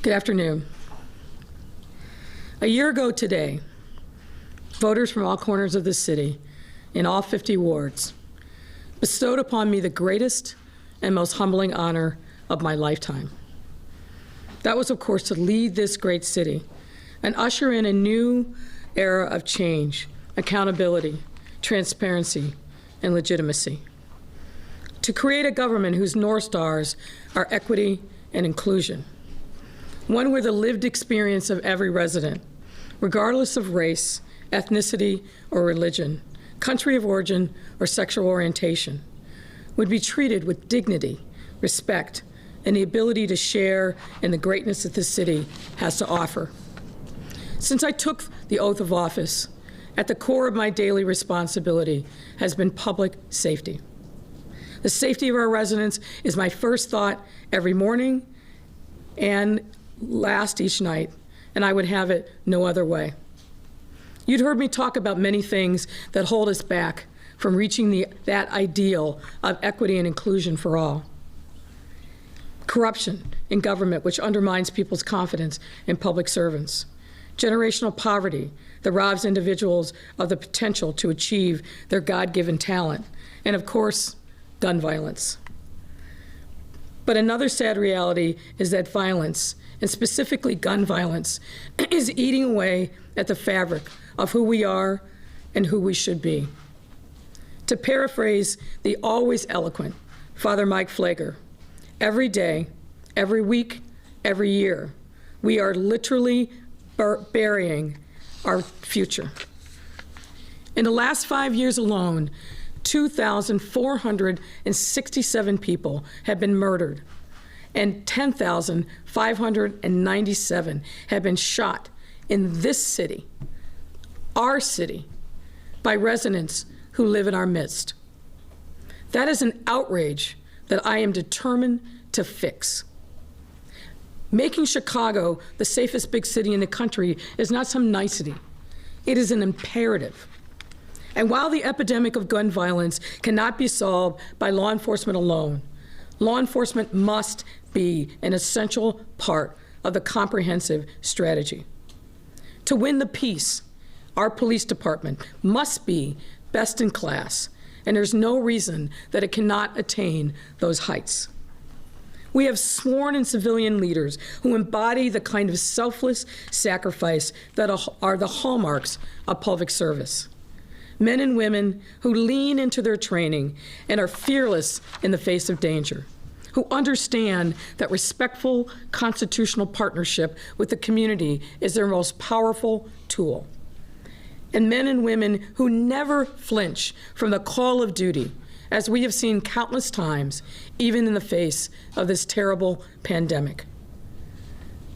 Good afternoon. A year ago today, voters from all corners of the city, in all 50 wards, bestowed upon me the greatest and most humbling honor of my lifetime. That was, of course, to lead this great city and usher in a new era of change, accountability, transparency, and legitimacy. To create a government whose North Stars are equity and inclusion. One where the lived experience of every resident, regardless of race, ethnicity, or religion, country of origin, or sexual orientation, would be treated with dignity, respect, and the ability to share in the greatness that this city has to offer. Since I took the oath of office, at the core of my daily responsibility has been public safety. The safety of our residents is my first thought every morning and last each night, and I would have it no other way. You'd heard me talk about many things that hold us back from reaching that ideal of equity and inclusion for all. Corruption in government, which undermines people's confidence in public servants. Generational poverty that robs individuals of the potential to achieve their God-given talent. And of course, gun violence. But another sad reality is that violence, and specifically gun violence, is eating away at the fabric of who we are and who we should be. To paraphrase the always eloquent Father Mike Flager, every day, every week, every year, we are literally burying our future. In the last 5 years alone, 2,467 people have been murdered, and 10,597 have been shot in this city, our city, by residents who live in our midst. That is an outrage that I am determined to fix. Making Chicago the safest big city in the country is not some nicety. It is an imperative. And while the epidemic of gun violence cannot be solved by law enforcement alone, law enforcement must be an essential part of the comprehensive strategy. To win the peace, our police department must be best in class, and there's no reason that it cannot attain those heights. We have sworn in civilian leaders who embody the kind of selfless sacrifice that are the hallmarks of public service. Men and women who lean into their training and are fearless in the face of danger, who understand that respectful constitutional partnership with the community is their most powerful tool. And men and women who never flinch from the call of duty, as we have seen countless times, even in the face of this terrible pandemic.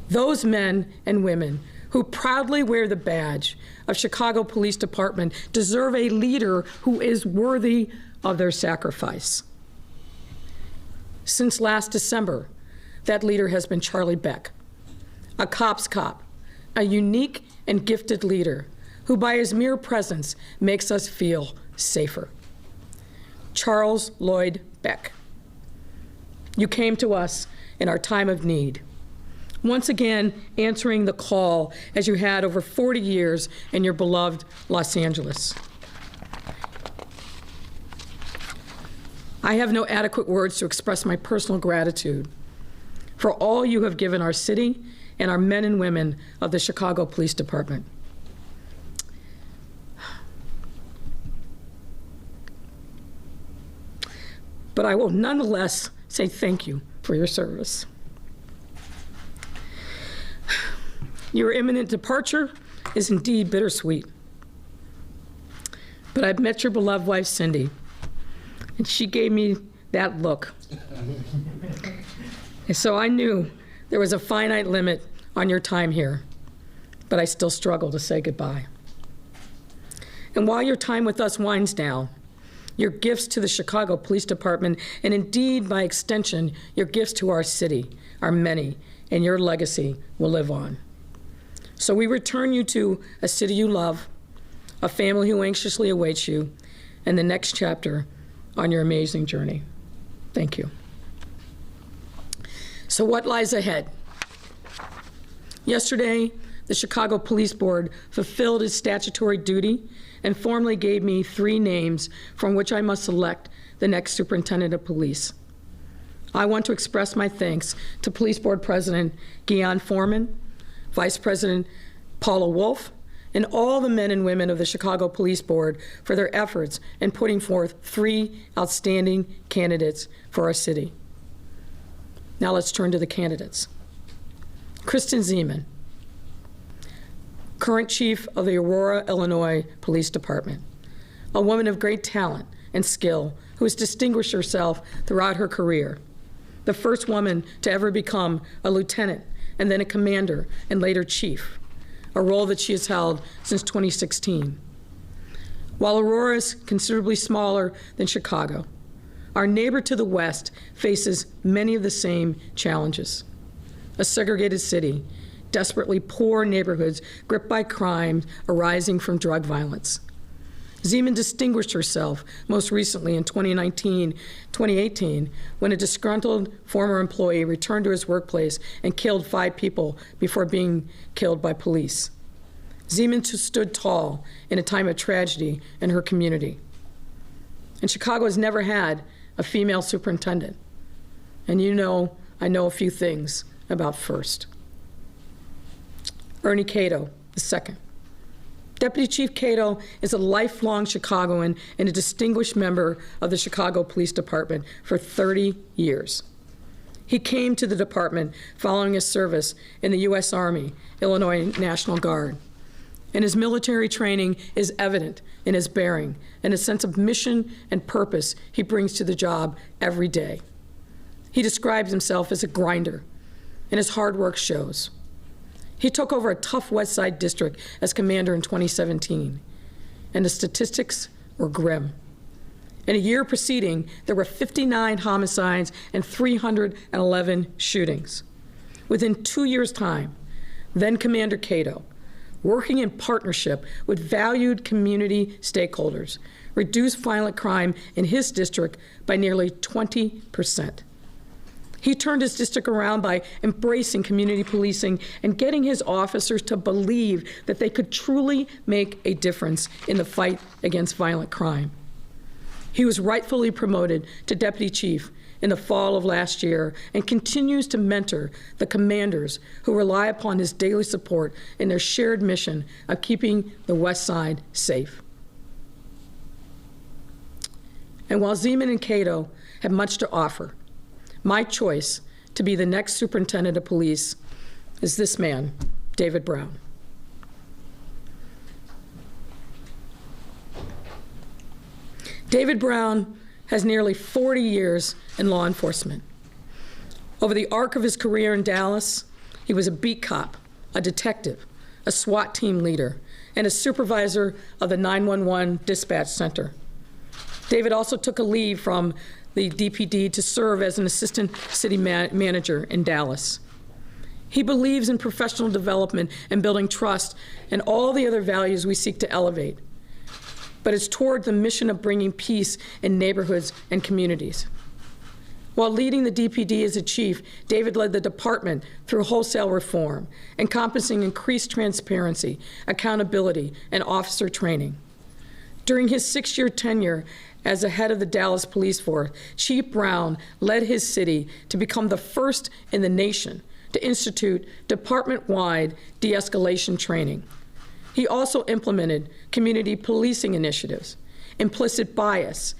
Those men and women who proudly wear the badge of Chicago Police Department deserve a leader who is worthy of their sacrifice. Since last December, that leader has been Charlie Beck, a cop's cop, a unique and gifted leader who by his mere presence makes us feel safer. Charles Lloyd Beck, you came to us in our time of need, once again answering the call as you had over 40 years in your beloved Los Angeles. I have no adequate words to express my personal gratitude for all you have given our city and our men and women of the Chicago Police Department. But I will nonetheless say thank you for your service. Your imminent departure is indeed bittersweet. But I've met your beloved wife, Cindy, and she gave me that look. And so I knew there was a finite limit on your time here, but I still struggle to say goodbye. And while your time with us winds down, your gifts to the Chicago Police Department, and indeed, by extension, your gifts to our city are many, and your legacy will live on. So we return you to a city you love, a family who anxiously awaits you, and the next chapter on your amazing journey. Thank you. So what lies ahead? Yesterday, the Chicago Police Board fulfilled its statutory duty and formally gave me 3 names from which I must select the next superintendent of police. I want to express my thanks to Police Board President Guion Foreman, Vice President Paula Wolf, and all the men and women of the Chicago Police Board for their efforts in putting forth 3 outstanding candidates for our city. Now let's turn to the candidates. Kristen Zeman, current chief of the Aurora, Illinois Police Department, a woman of great talent and skill who has distinguished herself throughout her career, the first woman to ever become a lieutenant and then a commander and later chief, a role that she has held since 2016. While Aurora is considerably smaller than Chicago, our neighbor to the west faces many of the same challenges. A segregated city, desperately poor neighborhoods gripped by crime arising from drug violence. Zeman distinguished herself most recently in 2018 when a disgruntled former employee returned to his workplace and killed 5 people before being killed by police. Zeman stood tall in a time of tragedy in her community. And Chicago has never had a female superintendent. And you know, I know a few things about first. Ernie Cato, II. Deputy Chief Cato is a lifelong Chicagoan and a distinguished member of the Chicago Police Department for 30 years. He came to the department following his service in the U.S. Army, Illinois National Guard. And his military training is evident in his bearing and a sense of mission and purpose he brings to the job every day. He describes himself as a grinder, and his hard work shows. He took over a tough West Side district as commander in 2017, and the statistics were grim. In a year preceding, there were 59 homicides and 311 shootings. Within 2 years' time, then Commander Cato, working in partnership with valued community stakeholders, reduced violent crime in his district by nearly 20%. He turned his district around by embracing community policing and getting his officers to believe that they could truly make a difference in the fight against violent crime. He was rightfully promoted to deputy chief in the fall of last year and continues to mentor the commanders who rely upon his daily support in their shared mission of keeping the West Side safe. And while Zeman and Cato have much to offer, my choice to be the next superintendent of police is this man, David Brown. David Brown has nearly 40 years in law enforcement. Over the arc of his career in Dallas, he was a beat cop, a detective, a SWAT team leader, and a supervisor of the 911 dispatch center. David also took a leave from the DPD to serve as an assistant city manager in Dallas. He believes in professional development and building trust and all the other values we seek to elevate, but it's toward the mission of bringing peace in neighborhoods and communities. While leading the DPD as a chief, David led the department through wholesale reform, encompassing increased transparency, accountability, and officer training. During his 6-year tenure as the head of the Dallas Police Force, Chief Brown led his city to become the first in the nation to institute department-wide de-escalation training. He also implemented community policing initiatives, implicit bias,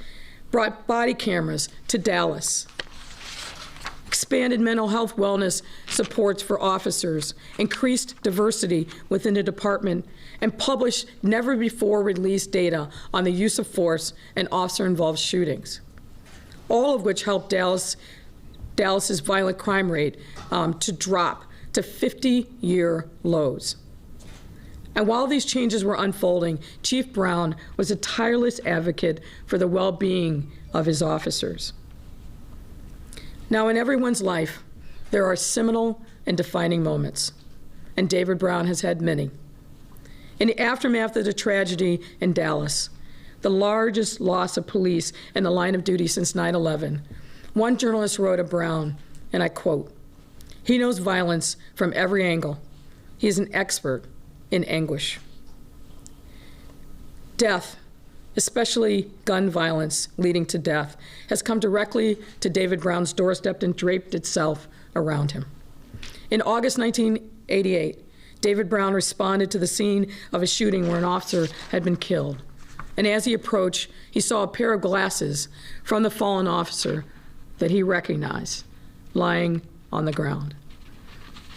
brought body cameras to Dallas, expanded mental health wellness supports for officers, increased diversity within the department, and published never-before-released data on the use of force and officer-involved shootings, all of which helped Dallas's violent crime rate to drop to 50-year lows. And while these changes were unfolding, Chief Brown was a tireless advocate for the well-being of his officers. Now, in everyone's life, there are seminal and defining moments, and David Brown has had many. In the aftermath of the tragedy in Dallas, the largest loss of police in the line of duty since 9/11, one journalist wrote of Brown, and I quote, "He knows violence from every angle, He is an expert in anguish. Death, especially gun violence leading to death, has come directly to David Brown's doorstep and draped itself around him. In August 1988, David Brown responded to the scene of a shooting where an officer had been killed. And as he approached, he saw a pair of glasses from the fallen officer that he recognized lying on the ground.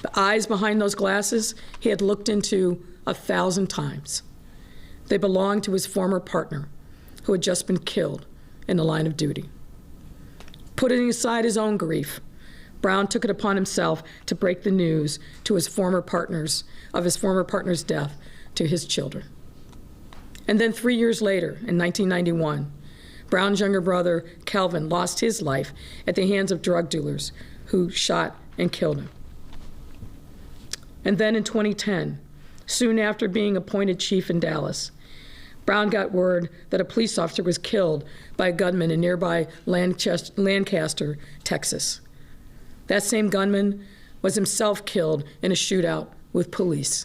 The eyes behind those glasses he had looked into 1,000 times. They belonged to his former partner, who had just been killed in the line of duty. Putting aside his own grief, Brown took it upon himself to break the news to his former partner's death to his children. And then 3 years later, in 1991, Brown's younger brother, Kelvin, lost his life at the hands of drug dealers who shot and killed him. And then in 2010, soon after being appointed chief in Dallas, Brown got word that a police officer was killed by a gunman in nearby Lancaster, Texas. That same gunman was himself killed in a shootout with police.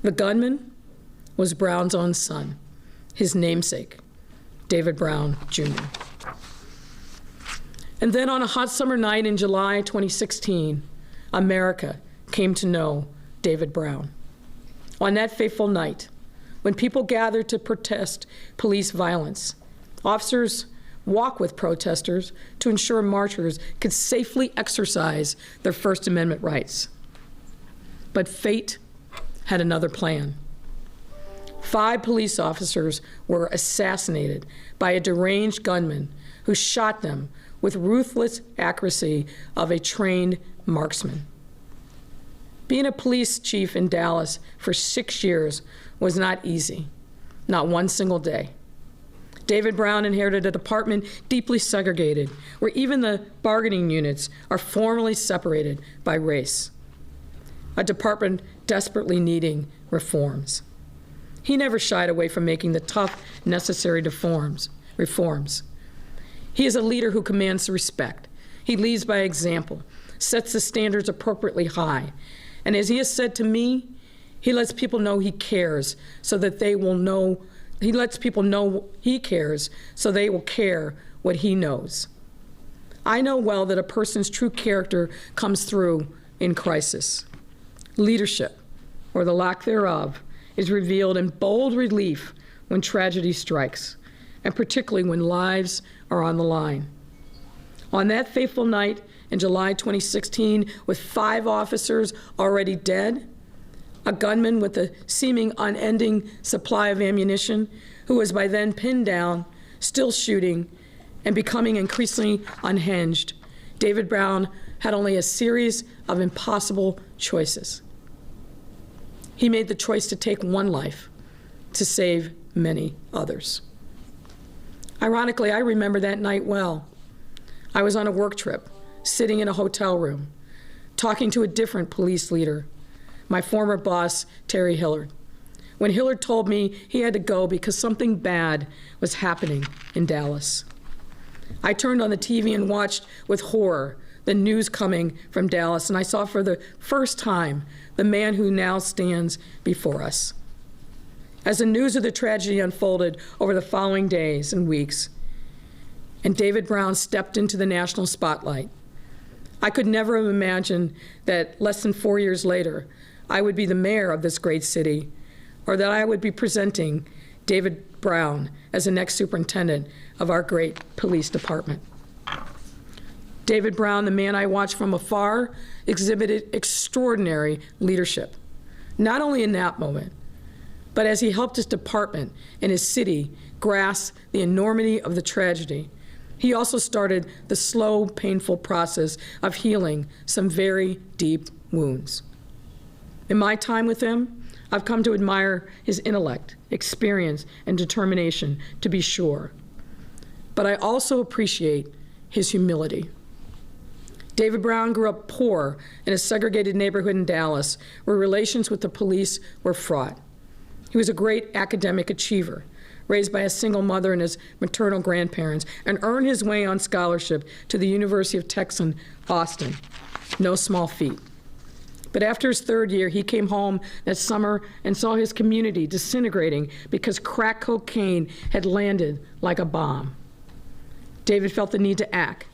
The gunman was Brown's own son, his namesake, David Brown, Jr. And then on a hot summer night in July 2016, America came to know David Brown. On that fateful night, when people gathered to protest police violence, officers walked with protesters to ensure marchers could safely exercise their First Amendment rights. But fate had another plan. 5 police officers were assassinated by a deranged gunman who shot them with ruthless accuracy of a trained marksman. Being a police chief in Dallas for 6 years was not easy, not one single day. David Brown inherited a department deeply segregated, where even the bargaining units are formally separated by race. A department desperately needing reforms. He never shied away from making the tough, necessary reforms. He is a leader who commands respect. He leads by example, sets the standards appropriately high. And as he has said to me, he lets people know he cares so that they will know, he lets people know he cares so they will care what he knows. I know well that a person's true character comes through in crisis. Leadership, or the lack thereof, is revealed in bold relief when tragedy strikes, and particularly when lives are on the line. On that fateful night in July 2016, with 5 officers already dead, a gunman with a seeming unending supply of ammunition, who was by then pinned down, still shooting, and becoming increasingly unhinged, David Brown had only a series of impossible choices. He made the choice to take one life to save many others. Ironically, I remember that night well. I was on a work trip, sitting in a hotel room, talking to a different police leader, my former boss, Terry Hillard, when Hillard told me he had to go because something bad was happening in Dallas. I turned on the TV and watched with horror the news coming from Dallas, and I saw for the first time the man who now stands before us. As the news of the tragedy unfolded over the following days and weeks, and David Brown stepped into the national spotlight, I could never have imagined that less than 4 years later, I would be the mayor of this great city, or that I would be presenting David Brown as the next superintendent of our great police department. David Brown, the man I watched from afar, exhibited extraordinary leadership, not only in that moment, but as he helped his department and his city grasp the enormity of the tragedy. He also started the slow, painful process of healing some very deep wounds. In my time with him, I've come to admire his intellect, experience, and determination, to be sure. But I also appreciate his humility. David Brown grew up poor in a segregated neighborhood in Dallas where relations with the police were fraught. He was a great academic achiever, raised by a single mother and his maternal grandparents, and earned his way on scholarship to the University of Texas, Austin. No small feat. But after his third year, he came home that summer and saw his community disintegrating because crack cocaine had landed like a bomb. David felt the need to act,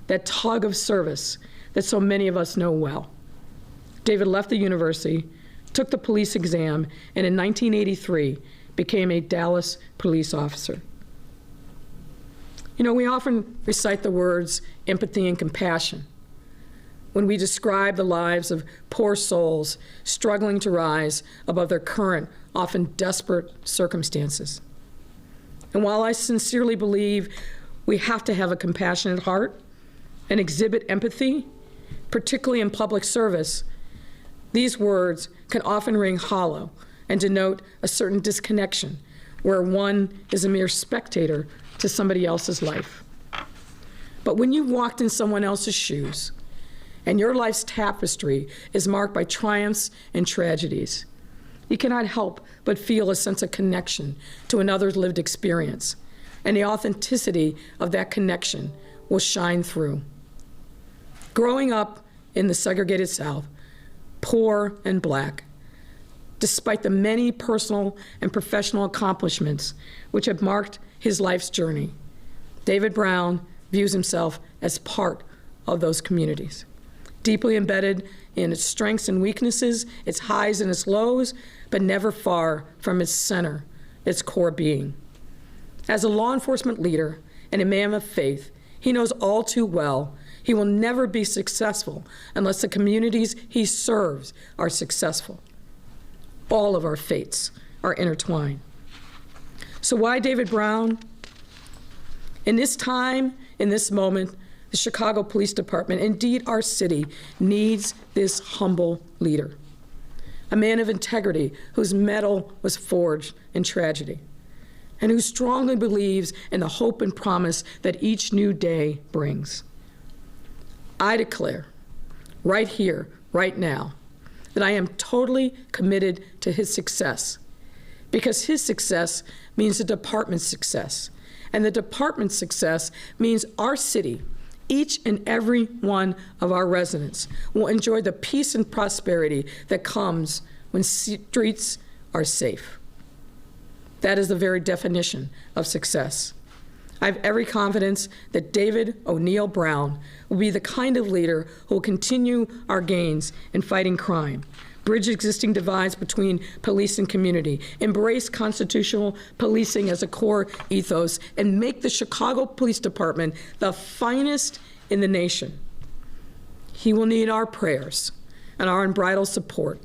that tug of service that so many of us know well. David left the university, took the police exam, and in 1983 became a Dallas police officer. You know, we often recite the words empathy and compassion when we describe the lives of poor souls struggling to rise above their current, often desperate circumstances. And while I sincerely believe we have to have a compassionate heart and exhibit empathy, particularly in public service, these words can often ring hollow and denote a certain disconnection where one is a mere spectator to somebody else's life. But when you've walked in someone else's shoes and your life's tapestry is marked by triumphs and tragedies, you cannot help but feel a sense of connection to another's lived experience, and the authenticity of that connection will shine through. Growing up in the segregated South, poor and black, despite the many personal and professional accomplishments which have marked his life's journey, David Brown views himself as part of those communities, deeply embedded in its strengths and weaknesses, its highs and its lows, but never far from its center, its core being. As a law enforcement leader and a man of faith, he knows all too well he will never be successful unless the communities he serves are successful. All of our fates are intertwined. So why David Brown? In this time, in this moment, the Chicago Police Department, indeed our city, needs this humble leader, a man of integrity whose mettle was forged in tragedy, and who strongly believes in the hope and promise that each new day brings. I declare, right here, right now, that I am totally committed to his success, because his success means the department's success, and the department's success means our city, each and every one of our residents, will enjoy the peace and prosperity that comes when streets are safe. That is the very definition of success. I have every confidence that David O'Neill Brown will be the kind of leader who will continue our gains in fighting crime, bridge existing divides between police and community, embrace constitutional policing as a core ethos, and make the Chicago Police Department the finest in the nation. He will need our prayers and our unbridled support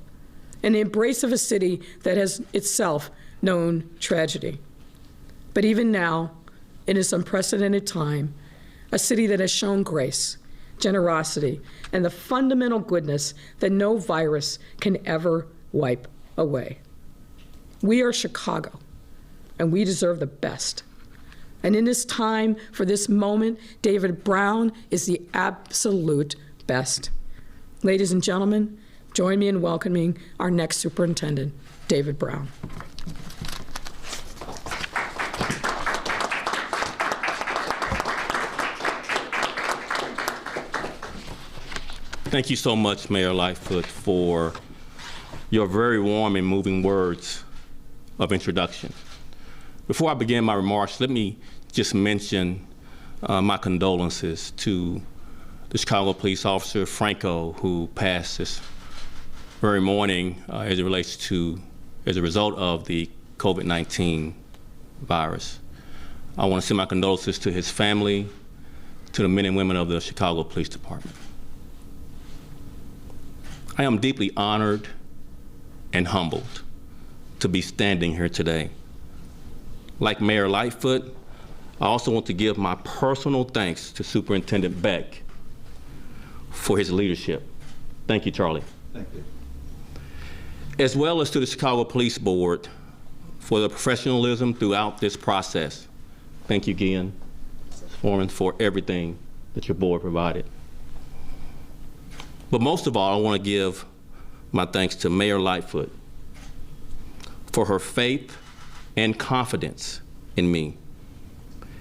and the embrace of a city that has itself known tragedy. But even now, in this unprecedented time, a city that has shown grace, generosity, and the fundamental goodness that no virus can ever wipe away. We are Chicago, and we deserve the best. And in this time, for this moment, David Brown is the absolute best. Ladies and gentlemen, join me in welcoming our next superintendent, David Brown. Thank you so much, Mayor Lightfoot, for your very warm and moving words of introduction. Before I begin my remarks, let me just mention my condolences to the Chicago police officer, Franco, who passed this very morning as a result of the COVID-19 virus. I want to send my condolences to his family, to the men and women of the Chicago Police Department. I am deeply honored and humbled to be standing here today. Like Mayor Lightfoot, I also want to give my personal thanks to Superintendent Beck for his leadership. Thank you, Charlie. Thank you. As well as to the Chicago Police Board for the professionalism throughout this process. Thank you again, Foreman, for everything that your board provided. But most of all, I want to give my thanks to Mayor Lightfoot for her faith and confidence in me.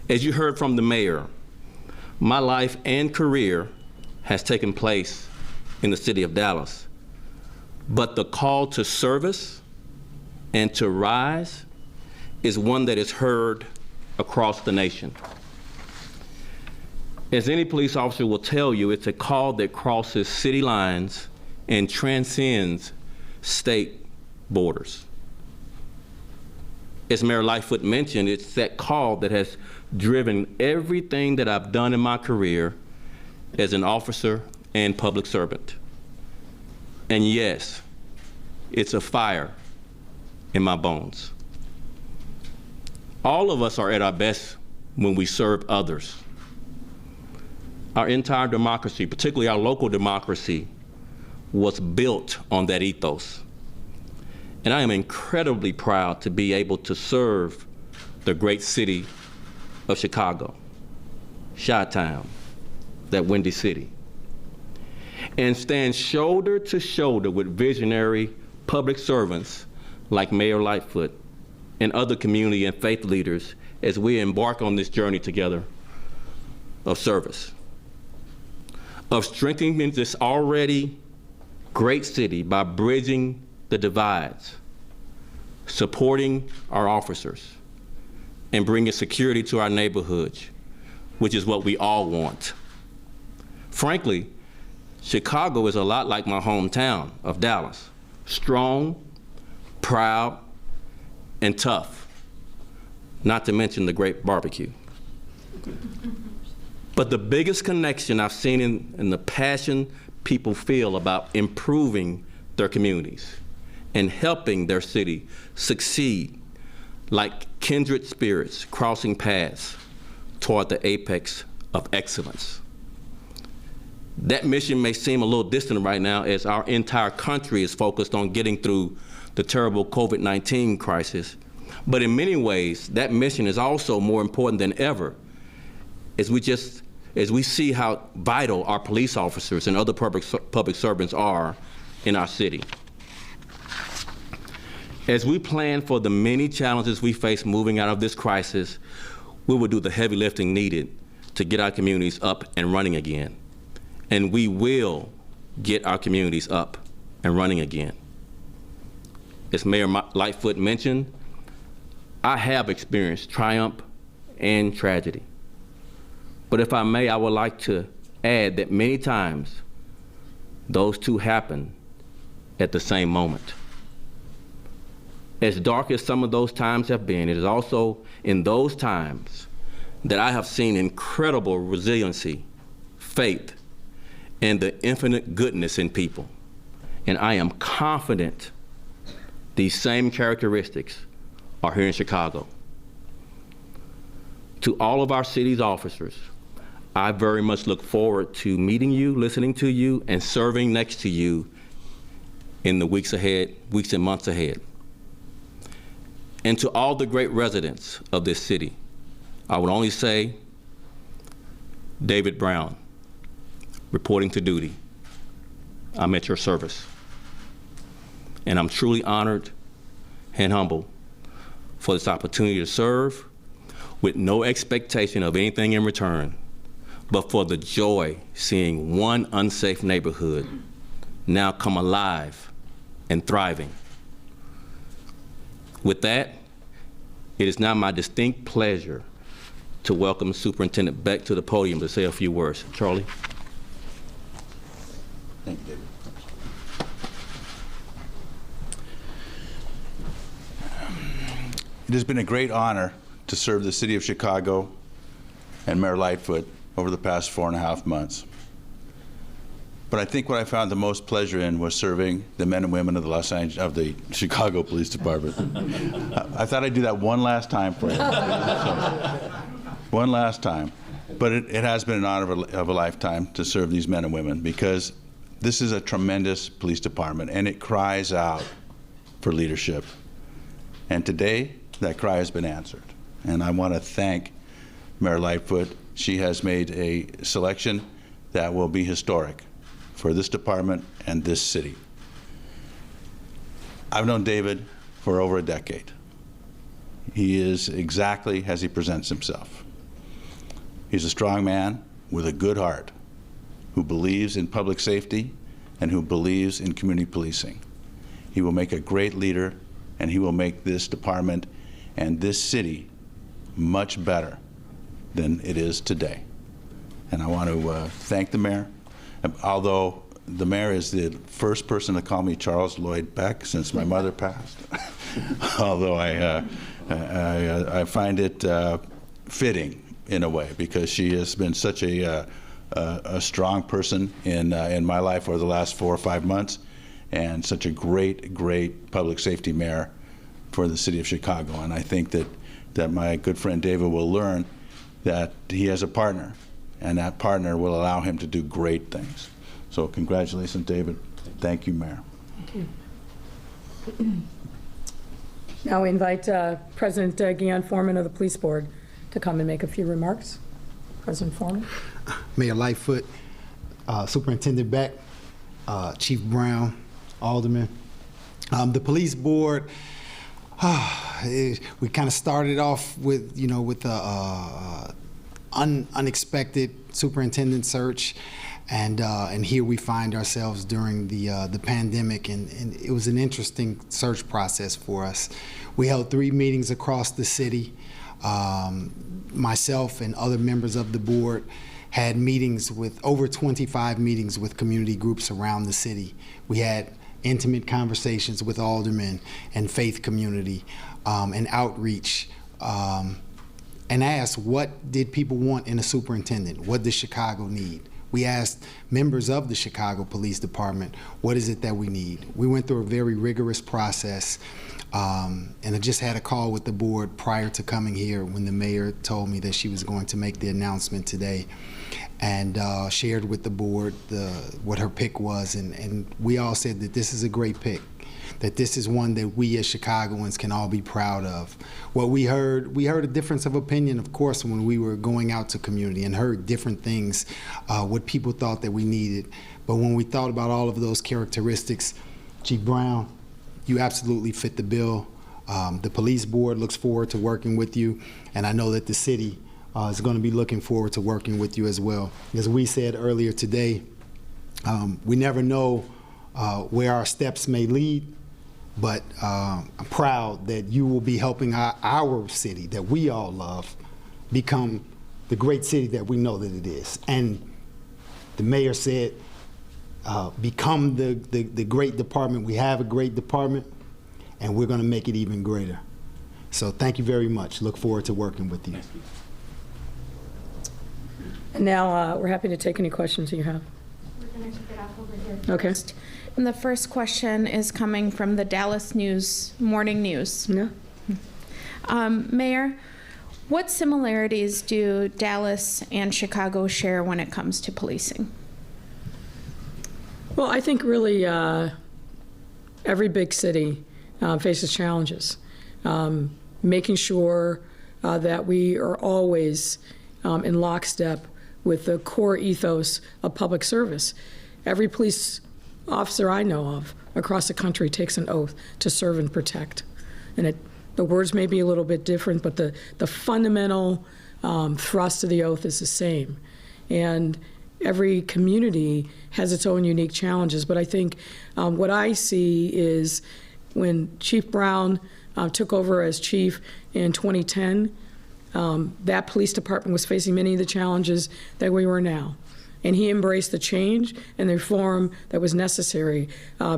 As you heard from the mayor, my life and career has taken place in the city of Dallas, but the call to service and to rise is one that is heard across the nation. As any police officer will tell you, it's a call that crosses city lines and transcends state borders. As Mayor Lightfoot mentioned, it's that call that has driven everything that I've done in my career as an officer and public servant. And yes, it's a fire in my bones. All of us are at our best when we serve others. Our entire democracy, particularly our local democracy, was built on that ethos. And I am incredibly proud to be able to serve the great city of Chicago, Chi-Town, that Windy City, and stand shoulder to shoulder with visionary public servants like Mayor Lightfoot and other community and faith leaders as we embark on this journey together of service, of strengthening this already great city by bridging the divides, supporting our officers, and bringing security to our neighborhoods, which is what we all want. Frankly, Chicago is a lot like my hometown of Dallas, strong, proud, and tough, not to mention the great barbecue. But the biggest connection I've seen in the passion people feel about improving their communities and helping their city succeed like kindred spirits crossing paths toward the apex of excellence. That mission may seem a little distant right now as our entire country is focused on getting through the terrible COVID-19 crisis, but in many ways, that mission is also more important than ever as we see how vital our police officers and other public servants are in our city. As we plan for the many challenges we face moving out of this crisis, we will do the heavy lifting needed to get our communities up and running again. And we will get our communities up and running again. As Mayor Lightfoot mentioned, I have experienced triumph and tragedy. But if I may, I would like to add that many times those two happen at the same moment. As dark as some of those times have been, it is also in those times that I have seen incredible resiliency, faith, and the infinite goodness in people. And I am confident these same characteristics are here in Chicago. To all of our city's officers, I very much look forward to meeting you, listening to you, and serving next to you in the weeks and months ahead. And to all the great residents of this city, I would only say, David Brown, reporting to duty. I'm at your service. And I'm truly honored and humbled for this opportunity to serve with no expectation of anything in return, but for the joy seeing one unsafe neighborhood now come alive and thriving. With that, it is now my distinct pleasure to welcome Superintendent Beck to the podium to say a few words. Charlie. Thank you, David. It has been a great honor to serve the city of Chicago and Mayor Lightfoot over the past 4.5 months. But I think what I found the most pleasure in was serving the men and women of the Chicago Police Department. I thought I'd do that one last time for you. One last time. But it has been an honor of a lifetime to serve these men and women, because this is a tremendous police department and it cries out for leadership. And today, that cry has been answered. And I want to thank Mayor Lightfoot. She has made a selection that will be historic for this department and this city. I've known David for over a decade. He is exactly as he presents himself. He's a strong man with a good heart who believes in public safety and who believes in community policing. He will make a great leader, and he will make this department and this city much better than it is today. And I want to thank the mayor, although the mayor is the first person to call me Charles Lloyd Beck since my mother passed. Although I find it fitting in a way, because she has been such a strong person in my life over the last 4 or 5 months, and such a great public safety mayor for the city of Chicago. And I think that my good friend David will learn that he has a partner, and that partner will allow him to do great things. So congratulations, David. Thank you, Mayor. Thank you. Now we invite President Guion Foreman of the Police Board to come and make a few remarks. President Foreman. Mayor Lightfoot, Superintendent Beck, Chief Brown, Alderman. The Police Board, we kind of started off with, with the unexpected superintendent search. And here we find ourselves during the pandemic, and it was an interesting search process for us. We held 3 meetings across the city. Myself and other members of the board had meetings with over 25 meetings with community groups around the city. We had intimate conversations with aldermen and faith community and outreach, and asked, what did people want in a superintendent? What does Chicago need? We asked members of the Chicago Police Department, what is it that we need? We went through a very rigorous process, and I just had a call with the board prior to coming here when the mayor told me that she was going to make the announcement today, and shared with the board what her pick was, and we all said that this is a great pick, that this is one that we as Chicagoans can all be proud of. What we heard a difference of opinion, of course, when we were going out to community and heard different things, what people thought that we needed. But when we thought about all of those characteristics, Chief Brown, you absolutely fit the bill. The police board looks forward to working with you, and I know that the city is going to be looking forward to working with you as well. As we said earlier today, we never know where our steps may lead, but I'm proud that you will be helping our city that we all love become the great city that we know that it is. And the mayor said, become the great department. We have a great department, and we're going to make it even greater. So thank you very much. Look forward to working with you. And now we're happy to take any questions you have. We're going to kick it off over here. Okay. First. And the first question is coming from the Dallas Morning News. Yeah. Mayor, what similarities do Dallas and Chicago share when it comes to policing? Well, I think really every big city faces challenges. Making sure that we are always in lockstep with the core ethos of public service. Every police officer I know of across the country takes an oath to serve and protect. And the words may be a little bit different, but the fundamental thrust of the oath is the same. And every community has its own unique challenges. But I think what I see is when Chief Brown took over as chief in 2010, that police department was facing many of the challenges that we were now. And he embraced the change and the reform that was necessary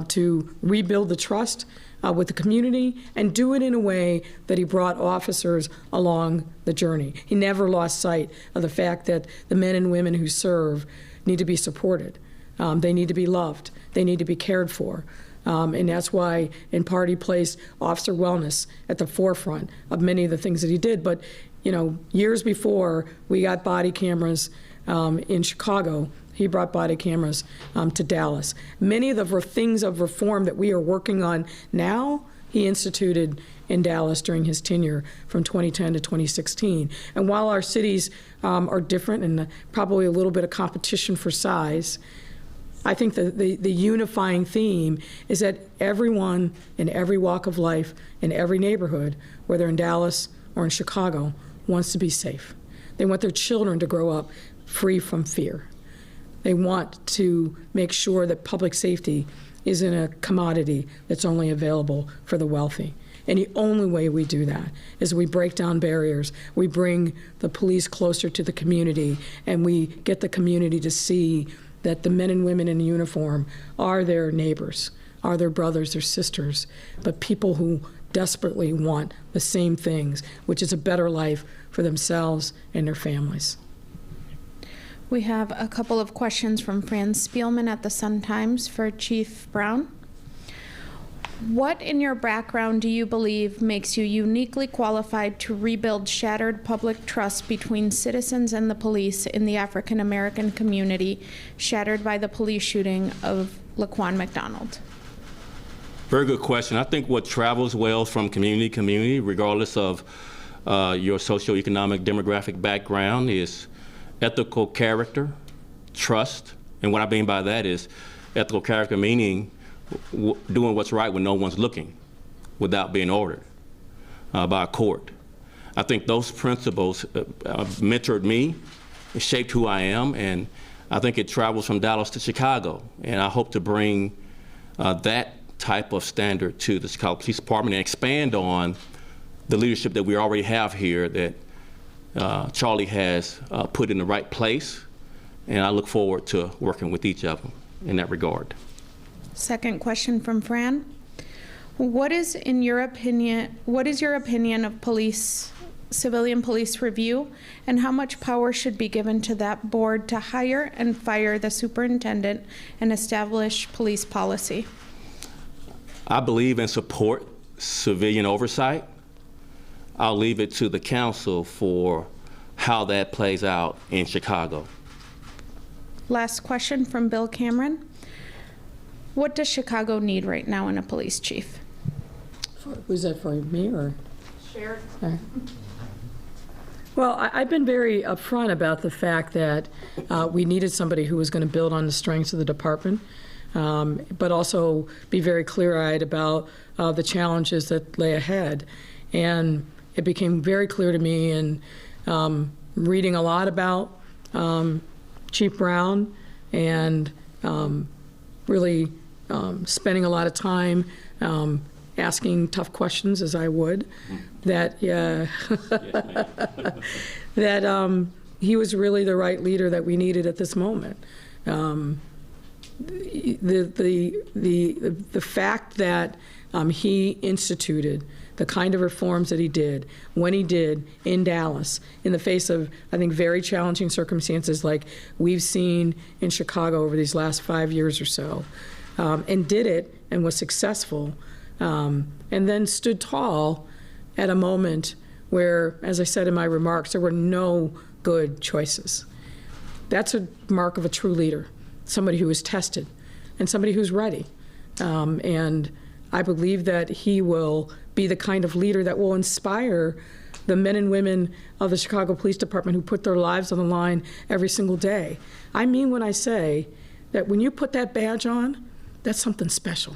to rebuild the trust with the community and do it in a way that he brought officers along the journey. He never lost sight of the fact that the men and women who serve need to be supported. They need to be loved. They need to be cared for. And that's why, in part, he placed officer wellness at the forefront of many of the things that he did. But, years before we got body cameras in Chicago, he brought body cameras to Dallas. Many of the things of reform that we are working on now, he instituted in Dallas during his tenure from 2010 to 2016. And while our cities are different and probably a little bit of competition for size, I think the unifying theme is that everyone in every walk of life, in every neighborhood, whether in Dallas or in Chicago, wants to be safe. They want their children to grow up free from fear. They want to make sure that public safety isn't a commodity that's only available for the wealthy. And the only way we do that is we break down barriers, we bring the police closer to the community, and we get the community to see that the men and women in uniform are their neighbors, are their brothers, their sisters, but people who desperately want the same things, which is a better life for themselves and their families. We have a couple of questions from Fran Spielman at the Sun-Times for Chief Brown. What in your background do you believe makes you uniquely qualified to rebuild shattered public trust between citizens and the police in the African American community shattered by the police shooting of Laquan McDonald? Very good question. I think what travels well from community to community, regardless of your socioeconomic demographic background, is ethical character, trust. And what I mean by that is ethical character meaning doing what's right when no one's looking, without being ordered by a court. I think those principles mentored me, shaped who I am, and I think it travels from Dallas to Chicago. And I hope to bring that type of standard to the Chicago Police Department and expand on the leadership that we already have here that Charlie has put in the right place. And I look forward to working with each of them in that regard. Second question from Fran. What is your opinion of civilian police review, and how much power should be given to that board to hire and fire the superintendent and establish police policy? I believe and support civilian oversight. I'll leave it to the council for how that plays out in Chicago. Last question from Bill Cameron. What does Chicago need right now in a police chief? Was that for me or? Sheriff. Well, I've been very upfront about the fact that we needed somebody who was going to build on the strengths of the department, but also be very clear-eyed about the challenges that lay ahead. And it became very clear to me in reading a lot about Chief Brown and really spending a lot of time asking tough questions, as I would, that that he was really the right leader that we needed at this moment. The fact that he instituted the kind of reforms that he did when he did in Dallas in the face of, I think, very challenging circumstances like we've seen in Chicago over these last 5 years or so, and did it and was successful, and then stood tall at a moment where, as I said in my remarks, there were no good choices. That's a mark of a true leader, somebody who is tested and somebody who's ready. And I believe that he will be the kind of leader that will inspire the men and women of the Chicago Police Department who put their lives on the line every single day. I mean when I say that when you put that badge on, that's something special,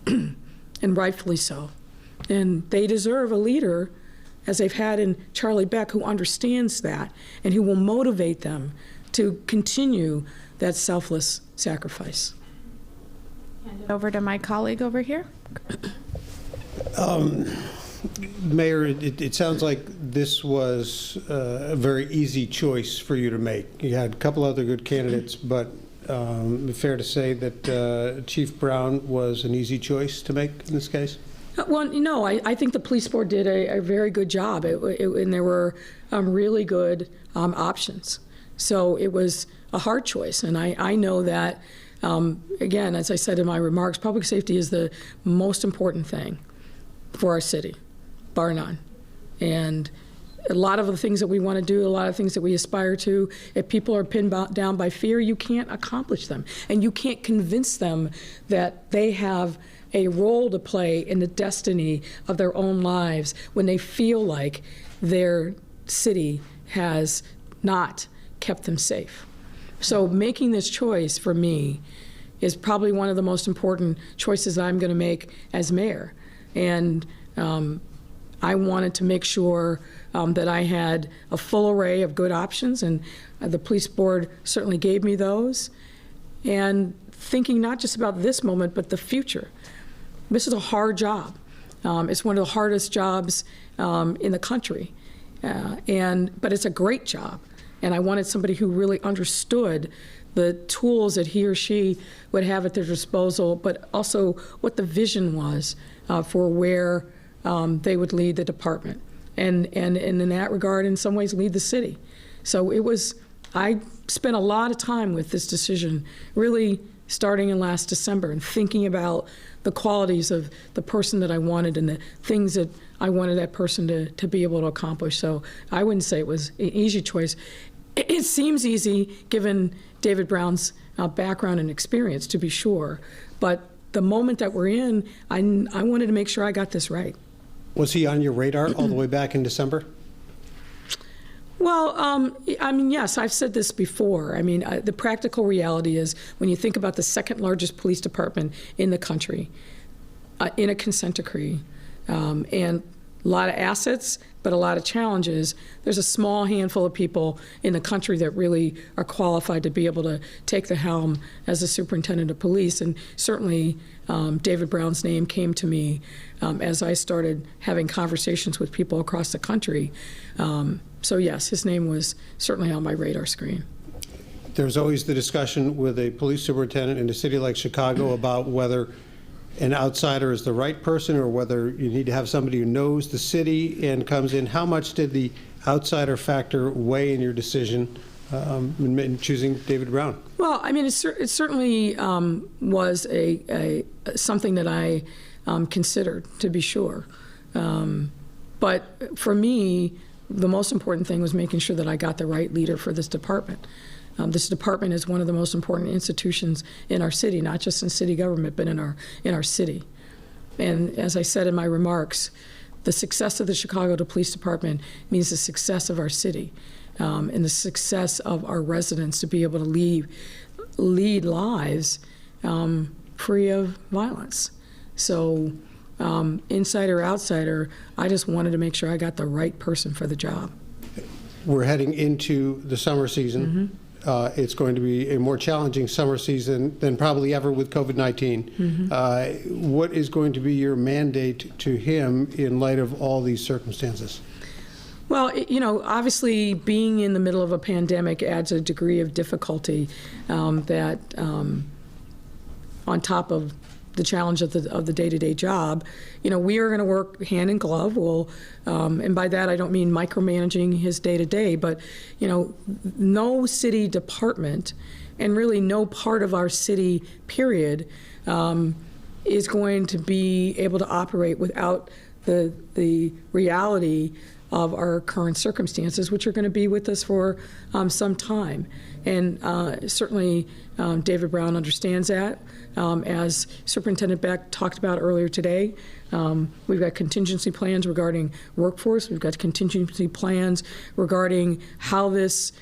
and rightfully so. And they deserve a leader, as they've had in Charlie Beck, who understands that and who will motivate them to continue that selfless sacrifice. Hand it over to my colleague over here. Mayor, it sounds like this was a very easy choice for you to make. You had a couple other good candidates, but fair to say that Chief Brown was an easy choice to make in this case? Well, you know, I think the police board did a very good job, and there were really good options. So it was a hard choice, and I know that, again, as I said in my remarks, public safety is the most important thing for our city, bar none. And a lot of the things that we want to do, a lot of things that we aspire to, if people are pinned down by fear, you can't accomplish them. And you can't convince them that they have a role to play in the destiny of their own lives when they feel like their city has not kept them safe. So making this choice for me is probably one of the most important choices I'm going to make as mayor. And I wanted to make sure that I had a full array of good options, and the police board certainly gave me those. And thinking not just about this moment, but the future. This is a hard job. It's one of the hardest jobs in the country, but it's a great job. And I wanted somebody who really understood the tools that he or she would have at their disposal, but also what the vision was for where they would lead the department. And in that regard, in some ways, lead the city. So I spent a lot of time with this decision, really starting in last December, and thinking about the qualities of the person that I wanted and the things that I wanted that person to be able to accomplish. So I wouldn't say it was an easy choice. It seems easy given David Brown's background and experience, to be sure. But the moment that we're in, I wanted to make sure I got this right. Was he on your radar all the way back in December? Well, I mean, yes, I've said this before. I mean, the practical reality is when you think about the second largest police department in the country, in a consent decree, and a lot of assets, but a lot of challenges, there's a small handful of people in the country that really are qualified to be able to take the helm as the superintendent of police. And certainly David Brown's name came to me as I started having conversations with people across the country. So yes, his name was certainly on my radar screen. There's always the discussion with a police superintendent in a city like Chicago about whether an outsider is the right person or whether you need to have somebody who knows the city and comes in. How much did the outsider factor weigh in your decision in choosing David Brown? Well, I mean, it certainly was something that I considered, to be sure. But for me, the most important thing was making sure that I got the right leader for this department. This department is one of the most important institutions in our city, not just in city government, but in our city. And as I said in my remarks, the success of the Chicago Police Department means the success of our city and the success of our residents to be able to lead lives free of violence. So insider, outsider, I just wanted to make sure I got the right person for the job. We're heading into the summer season. Mm-hmm. It's going to be a more challenging summer season than probably ever with COVID-19. Mm-hmm. What is going to be your mandate to him in light of all these circumstances? Well, you know, obviously being in the middle of a pandemic adds a degree of difficulty that on top of the challenge of the day-to-day job, you know, we are going to work hand in glove. And by that I don't mean micromanaging his day-to-day, but, you know, no city department and really no part of our city, period, is going to be able to operate without the reality of our current circumstances, which are going to be with us for some time. And certainly David Brown understands that. As Superintendent Beck talked about earlier today, we've got contingency plans regarding workforce. We've got contingency plans regarding how this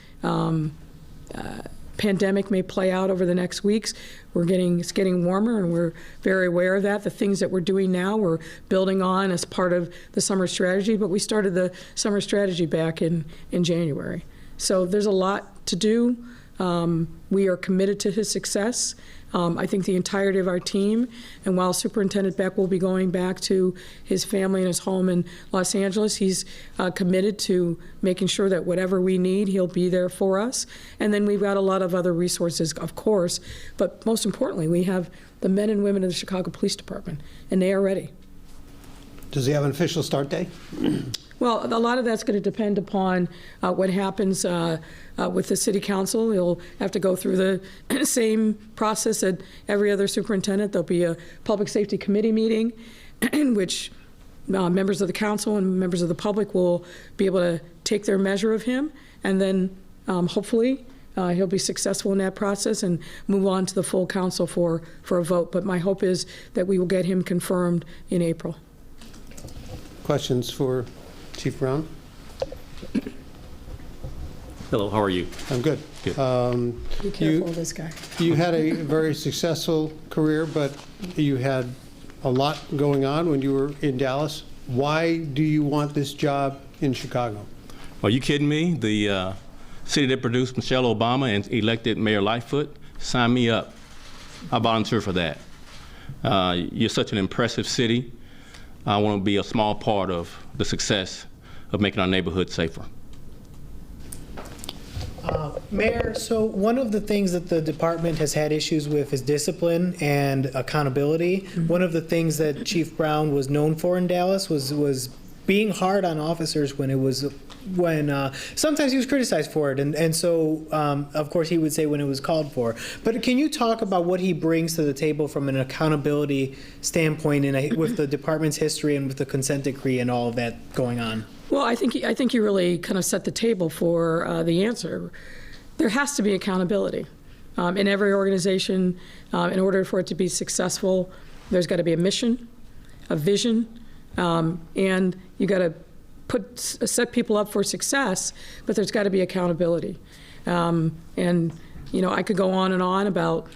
pandemic may play out over the next weeks. It's getting warmer, and we're very aware of that. The things that we're doing now, we're building on as part of the summer strategy, but we started the summer strategy back in January. So there's a lot to do. We are committed to his success. I think the entirety of our team, and while Superintendent Beck will be going back to his family and his home in Los Angeles, he's committed to making sure that whatever we need, he'll be there for us. And then we've got a lot of other resources, of course, but most importantly, we have the men and women of the Chicago Police Department, and they are ready. Does he have an official start date? Well, a lot of that's going to depend upon what happens with the city council. He'll have to go through the same process that every other superintendent. There'll be a public safety committee meeting in which members of the council and members of the public will be able to take their measure of him, and then hopefully he'll be successful in that process and move on to the full council for a vote. But my hope is that we will get him confirmed in April. Questions for Chief Brown? Hello, how are you? I'm good. Good. Be careful of this guy. You had a very successful career, but you had a lot going on when you were in Dallas Why do you want this job in Chicago? Are you kidding me? The city that produced Michelle Obama and elected Mayor Lightfoot, sign me up. I volunteer for that. You're such an impressive city. I want to be a small part of the success of making our neighborhood safer. Mayor, so one of the things that the department has had issues with is discipline and accountability. One of the things that Chief Brown was known for in Dallas was being hard on officers when sometimes he was criticized for it, and so of course he would say when it was called for. But can you talk about what he brings to the table from an accountability standpoint with the department's history and with the consent decree and all of that going on? Well, I think you really kind of set the table for the answer. There has to be accountability in every organization. In order for it to be successful, there's got to be a mission, a vision, and you got to set people up for success. But there's got to be accountability. And I could go on and on about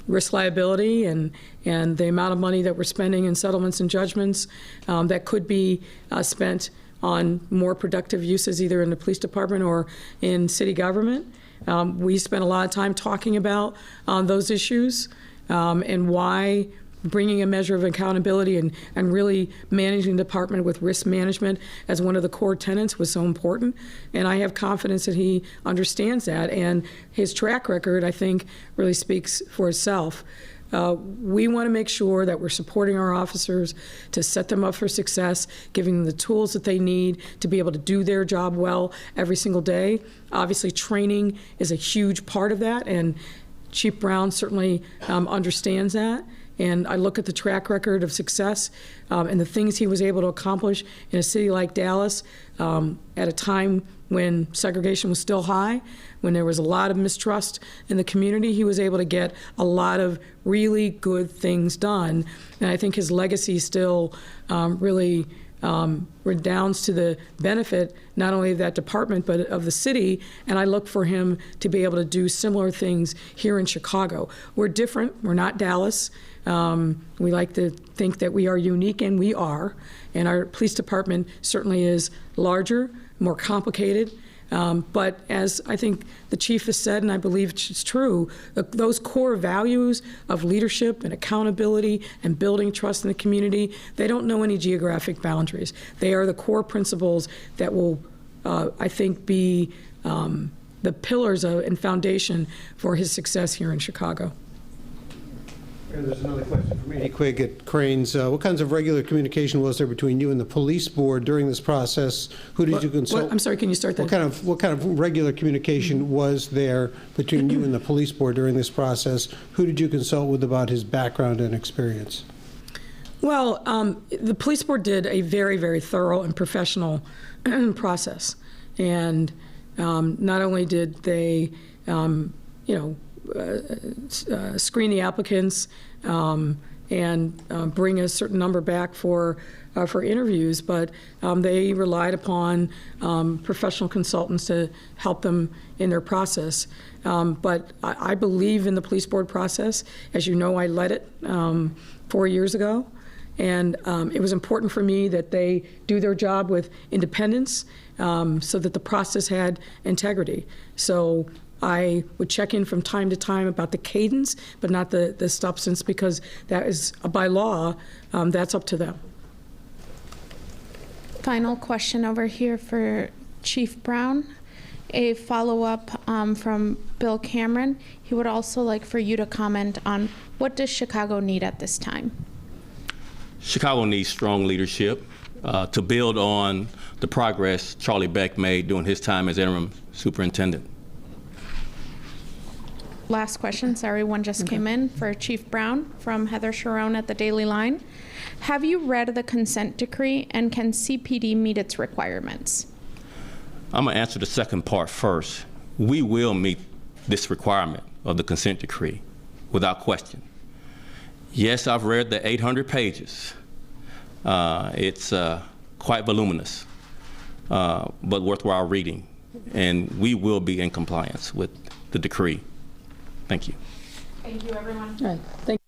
risk liability and the amount of money that we're spending in settlements and judgments that could be spent on more productive uses either in the police department or in city government. We spent a lot of time talking about those issues and why bringing a measure of accountability and really managing the department with risk management as one of the core tenets was so important. And I have confidence that he understands that, and his track record, I think, really speaks for itself. We want to make sure that we're supporting our officers to set them up for success, giving them the tools that they need to be able to do their job well every single day. Obviously, training is a huge part of that, and Chief Brown certainly understands that. And I look at the track record of success and the things he was able to accomplish in a city like Dallas at a time when segregation was still high, when there was a lot of mistrust in the community. He was able to get a lot of really good things done. And I think his legacy still really redounds to the benefit not only of that department but of the city, and I look for him to be able to do similar things here in Chicago. We're different. We're not Dallas. We like to think that we are unique, and we are, and our police department certainly is larger, more complicated. But as I think the chief has said, and I believe it's true, those core values of leadership and accountability and building trust in the community, they don't know any geographic boundaries. They are the core principles that will, I think, be the pillars and foundation for his success here in Chicago. There's another question from Andy Quigg at Cranes. What kinds of regular communication was there between you and the police board during this process? Who did you consult? I'm sorry, can you start that? What kind of regular communication was there between you and the police board during this process? Who did you consult with about his background and experience? Well, the police board did a very, very thorough and professional process. And not only did they, screen the applicants and bring a certain number back for interviews, but they relied upon professional consultants to help them in their process. But I believe in the police board process. As you know, I led it 4 years ago. And it was important for me that they do their job with independence so that the process had integrity. So I would check in from time to time about the cadence, but not the substance, because that is, by law, that's up to them. Final question over here for Chief Brown. A follow-up from Bill Cameron. He would also like for you to comment on what does Chicago need at this time? Chicago needs strong leadership to build on the progress Charlie Beck made during his time as interim superintendent. Last question, sorry, one just came in for Chief Brown from Heather Sharon at the Daily Line. Have you read the consent decree, and can CPD meet its requirements? I'm going to answer the second part first. We will meet this requirement of the consent decree without question. Yes, I've read the 800 pages. It's quite voluminous, but worthwhile reading, and we will be in compliance with the decree. Thank you. Thank you, everyone. All right. Thank